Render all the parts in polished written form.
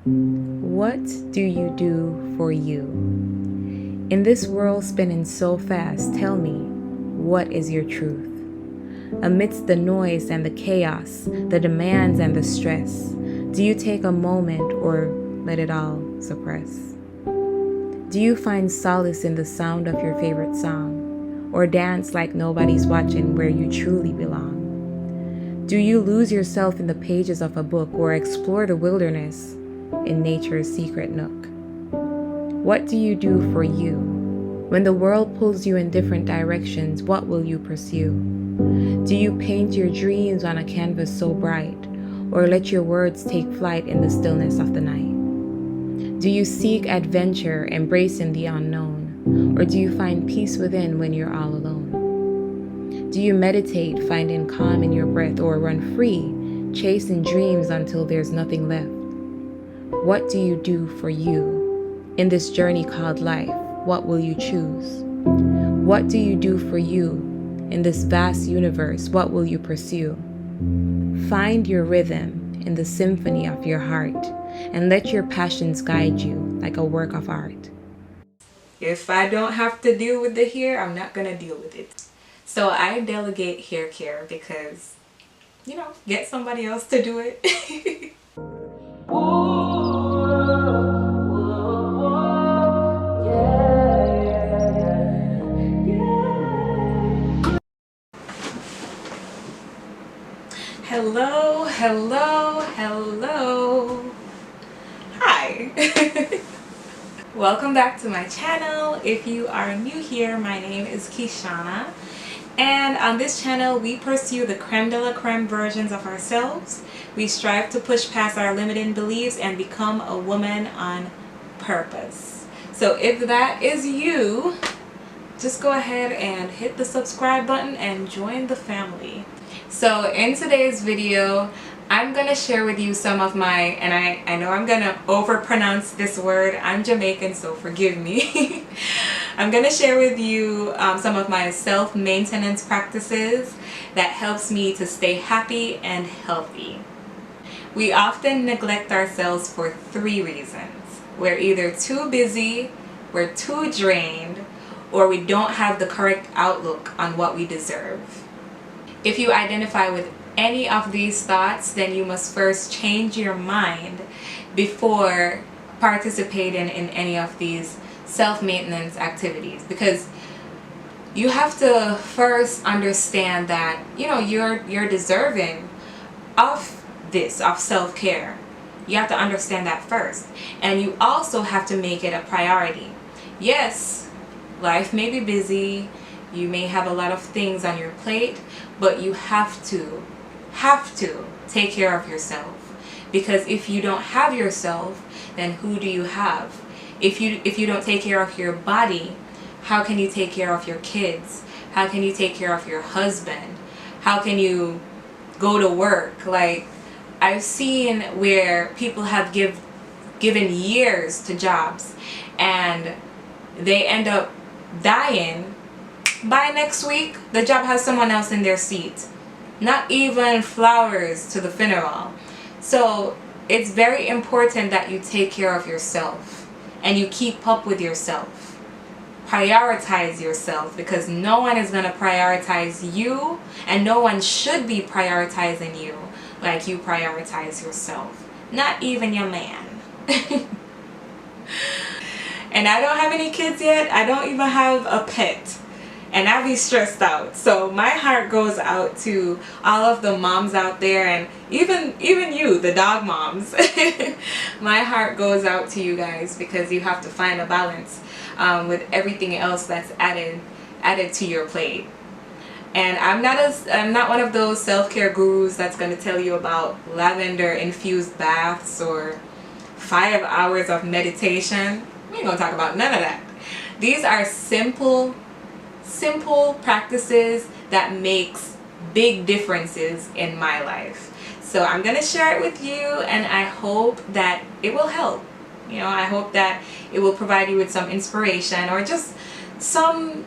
What do you do for you? In this world spinning so fast, tell me, what is your truth? Amidst the noise and the chaos, the demands and the stress, do you take a moment or let it all suppress? Do you find solace in the sound of your favorite song, or dance like nobody's watching where you truly belong? Do you lose yourself in the pages of a book or explore the wilderness in nature's secret nook? What do you do for you? When the world pulls you in different directions, what will you pursue? Do you paint your dreams on a canvas so bright, or let your words take flight in the stillness of the night? Do you seek adventure, embracing the unknown, or do you find peace within when you're all alone? Do you meditate, finding calm in your breath, or run free, chasing dreams until there's nothing left? What do you do for you? In this journey called life, what will you choose? What do you do for you? In this vast universe, what will you pursue? Find your rhythm in the symphony of your heart, and let your passions guide you like a work of art. If I don't have to deal with the hair, I'm not gonna deal with it. So I delegate hair care because, get somebody else to do it. Hello, hello, hello. Hi. Welcome back to my channel. If you are new here, my name is Keyshawna, and on this channel we pursue the creme de la creme versions of ourselves. We strive to push past our limiting beliefs and become a woman on purpose. So if that is you, just go ahead and hit the subscribe button and join the family. So in today's video, I'm going to share with you some of my, and I know I'm going to overpronounce this word. I'm Jamaican, so forgive me. I'm going to share with you some of my self-maintenance practices that helps me to stay happy and healthy. We often neglect ourselves for 3 reasons. We're either too busy, we're too drained, or we don't have the correct outlook on what we deserve. If you identify with any of these thoughts, then you must first change your mind before participating in any of these self-maintenance activities, because you have to first understand that you're deserving of this, of self-care. You have to understand that first, and you also have to make it a priority. Yes, life may be busy, you may have a lot of things on your plate, but you have to take care of yourself, because if you don't have yourself, then who do you have? If you don't take care of your body, how can you take care of your kids? How can you take care of your husband? How can you go to work? Like, I've seen where people have given years to jobs and they end up dying. By next week, the job has someone else in their seat. Not even flowers to the funeral. So it's very important that you take care of yourself and you keep up with yourself. Prioritize yourself, because no one is going to prioritize you, and no one should be prioritizing you like you prioritize yourself. Not even your man. And I don't have any kids yet. I don't even have a pet. And I be stressed out. So my heart goes out to all of the moms out there, and even you, the dog moms. My heart goes out to you guys, because you have to find a balance with everything else that's added to your plate. And I'm not one of those self-care gurus that's going to tell you about lavender infused baths or 5 hours of meditation. We ain't gonna talk about none of that. These are simple practices that makes big differences in my life. So I'm gonna share it with you, and I hope that it will help. I hope that it will provide you with some inspiration, or just some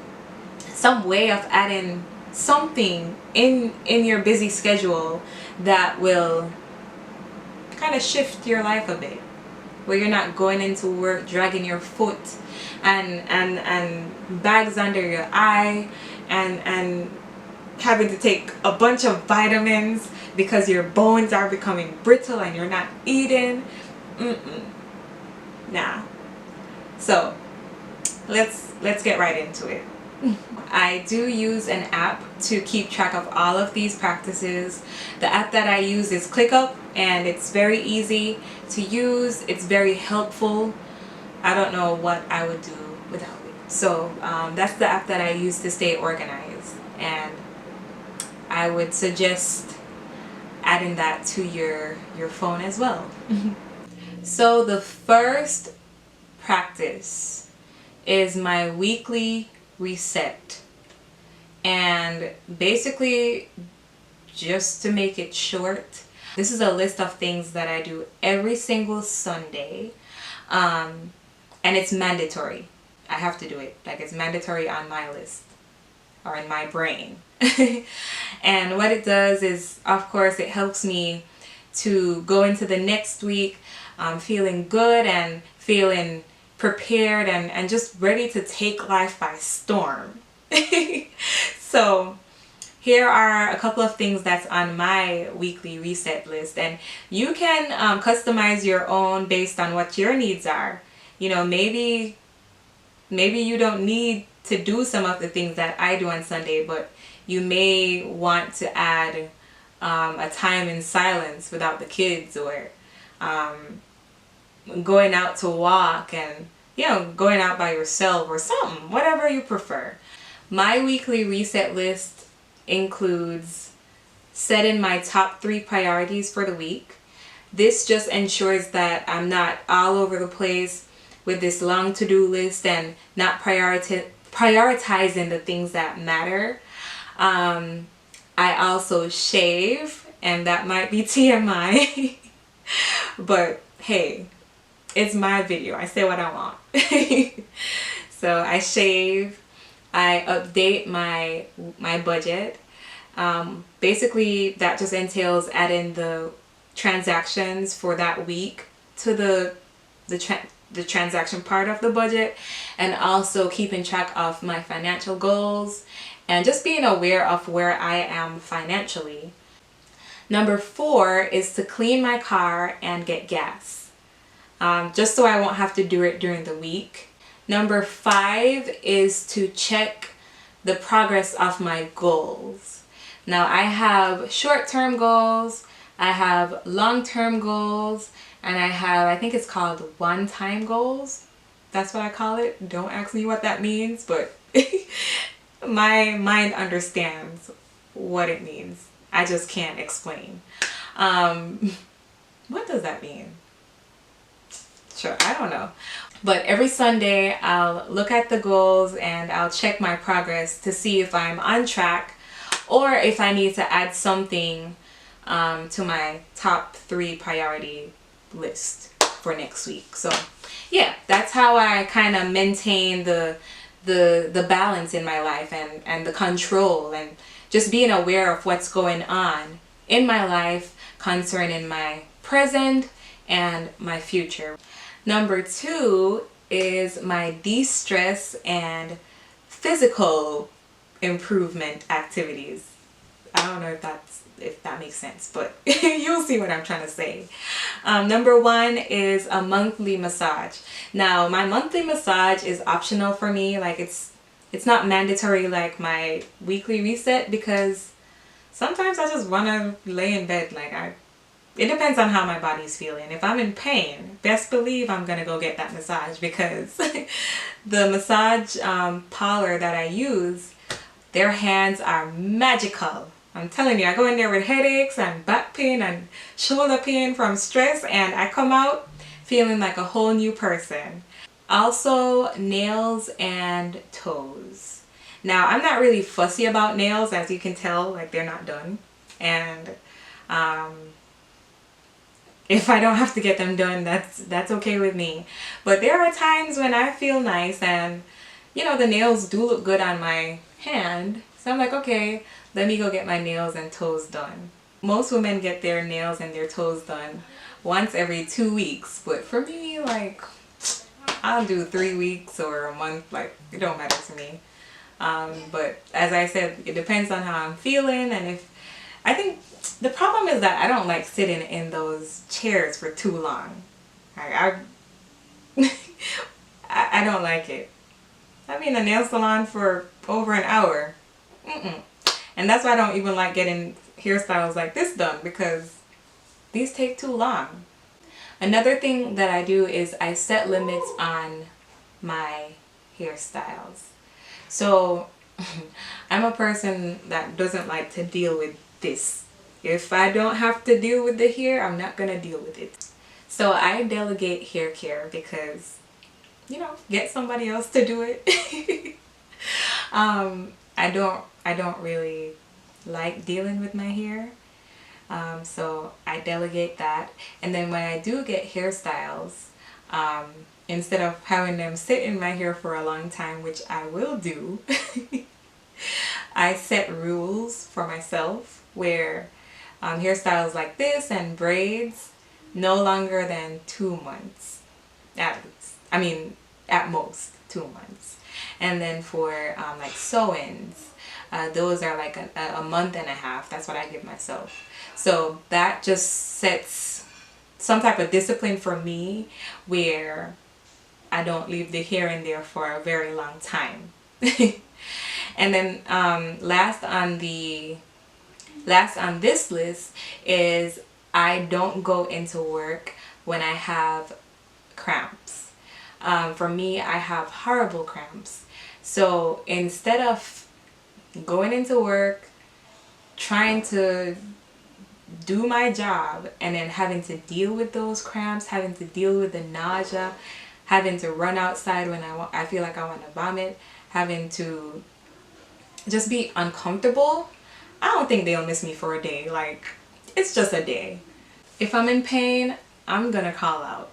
way of adding something in your busy schedule that will kind of shift your life a bit. where you're not going into work dragging your foot and bags under your eye and having to take a bunch of vitamins because your bones are becoming brittle and you're not eating. Nah. So let's get right into it. I do use an app to keep track of all of these practices. The app that I use is ClickUp, and it's very easy to use. It's very helpful. I don't know what I would do without it. So that's the app that I use to stay organized, and I would suggest adding that to your phone as well. So the first practice is my weekly reset, and basically, just to make it short, this is a list of things that I do every single Sunday, and it's mandatory. I have to do it. Like, it's mandatory on my list or in my brain. And what it does is, of course, it helps me to go into the next week feeling good and feeling prepared and just ready to take life by storm. So here are a couple of things that's on my weekly reset list, and you can customize your own based on what your needs are. You know, maybe you don't need to do some of the things that I do on Sunday, but you may want to add a time in silence without the kids, or going out to walk, and going out by yourself or something, whatever you prefer. My weekly reset list includes setting my top 3 priorities for the week. This just ensures that I'm not all over the place with this long to-do list and not prioritizing the things that matter. I also shave, and that might be TMI, but hey, it's my video. I say what I want. So I shave. I update my budget. Basically, that just entails adding the transactions for that week to the transaction part of the budget, and also keeping track of my financial goals and just being aware of where I am financially. Number 4 is to clean my car and get gas, just so I won't have to do it during the week. Number 5 is to check the progress of my goals. Now, I have short-term goals, I have long-term goals, and I think it's called one-time goals. That's what I call it. Don't ask me what that means, but my mind understands what it means. I just can't explain. What does that mean? Sure, I don't know. But every Sunday I'll look at the goals and I'll check my progress to see if I'm on track or if I need to add something to my top 3 priority list for next week. So yeah, that's how I kind of maintain the balance in my life and the control, and just being aware of what's going on in my life concerning my present and my future. Number 2 is my de-stress and physical improvement activities. I don't know if that makes sense, but you'll see what I'm trying to say. Number 1 is a monthly massage. Now, my monthly massage is optional for me. Like, it's not mandatory like my weekly reset, because sometimes I just want to lay in bed. It depends on how my body's feeling. If I'm in pain, best believe I'm gonna go get that massage, because the massage parlor that I use, their hands are magical. I'm telling you, I go in there with headaches and back pain and shoulder pain from stress, and I come out feeling like a whole new person. Also, nails and toes. Now, I'm not really fussy about nails, as you can tell, like, they're not done. And if I don't have to get them done, that's okay with me. But there are times when I feel nice and, the nails do look good on my hand. So I'm like, okay, let me go get my nails and toes done. Most women get their nails and their toes done once every 2 weeks. But for me, like, I'll do 3 weeks or a month, like, it don't matter to me. But as I said, it depends on how I'm feeling, and if I think the problem is that I don't like sitting in those chairs for too long. I I don't like it. I've been in a nail salon for over an hour. And that's why I don't even like getting hairstyles like this done, because these take too long. Another thing that I do is I set limits on my hairstyles. So I'm a person that doesn't like to deal with this. If I don't have to deal with the hair, I'm not gonna deal with it. So I delegate hair care because, you know, get somebody else to do it. I don't really like dealing with my hair. So I delegate that. And then when I do get hairstyles, instead of having them sit in my hair for a long time, which I will do, I set rules for myself where hairstyles like this and braids, no longer than 2 months. At most 2 months. And then for like sew-ins, those are like a month and a half. That's what I give myself. So that just sets some type of discipline for me where I don't leave the hair in there for a very long time. And then last on this list is I don't go into work when I have cramps. For me, I have horrible cramps. So instead of going into work, trying to do my job, and then having to deal with those cramps, having to deal with the nausea, having to run outside when I feel like I want to vomit, having to just be uncomfortable, I don't think they'll miss me for a day. Like, it's just a day. If I'm in pain, I'm gonna call out.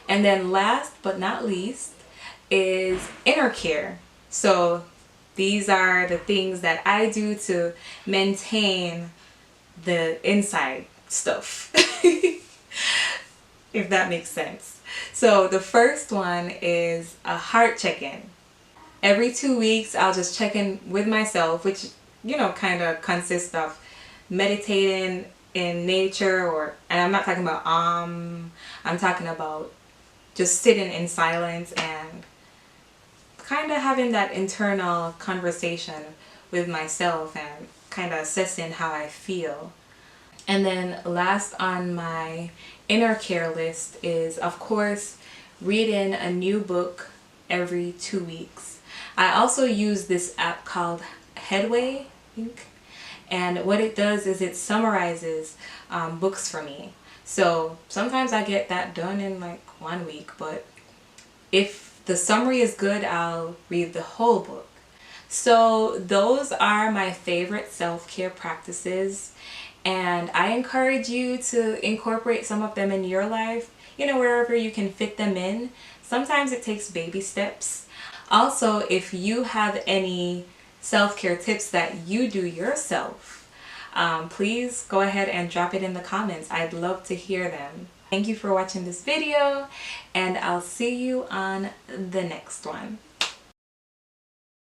And then last but not least is inner care. So these are the things that I do to maintain the inside stuff. If that makes sense. So the first one is a heart check-in. Every 2 weeks I'll just check in with myself, which, you know, kind of consists of meditating in nature, and I'm not talking about I'm talking about just sitting in silence and kind of having that internal conversation with myself and kind of assessing how I feel. And then last on my inner care list is, of course, reading a new book every 2 weeks. I also use this app called Headway, I think. And what it does is it summarizes books for me. So sometimes I get that done in like 1 week, but if the summary is good, I'll read the whole book. So those are my favorite self-care practices, and I encourage you to incorporate some of them in your life, you know, wherever you can fit them in. Sometimes it takes baby steps. Also, if you have any self-care tips that you do yourself, please go ahead and drop it in the comments. I'd love to hear them. Thank you for watching this video, and I'll see you on the next one.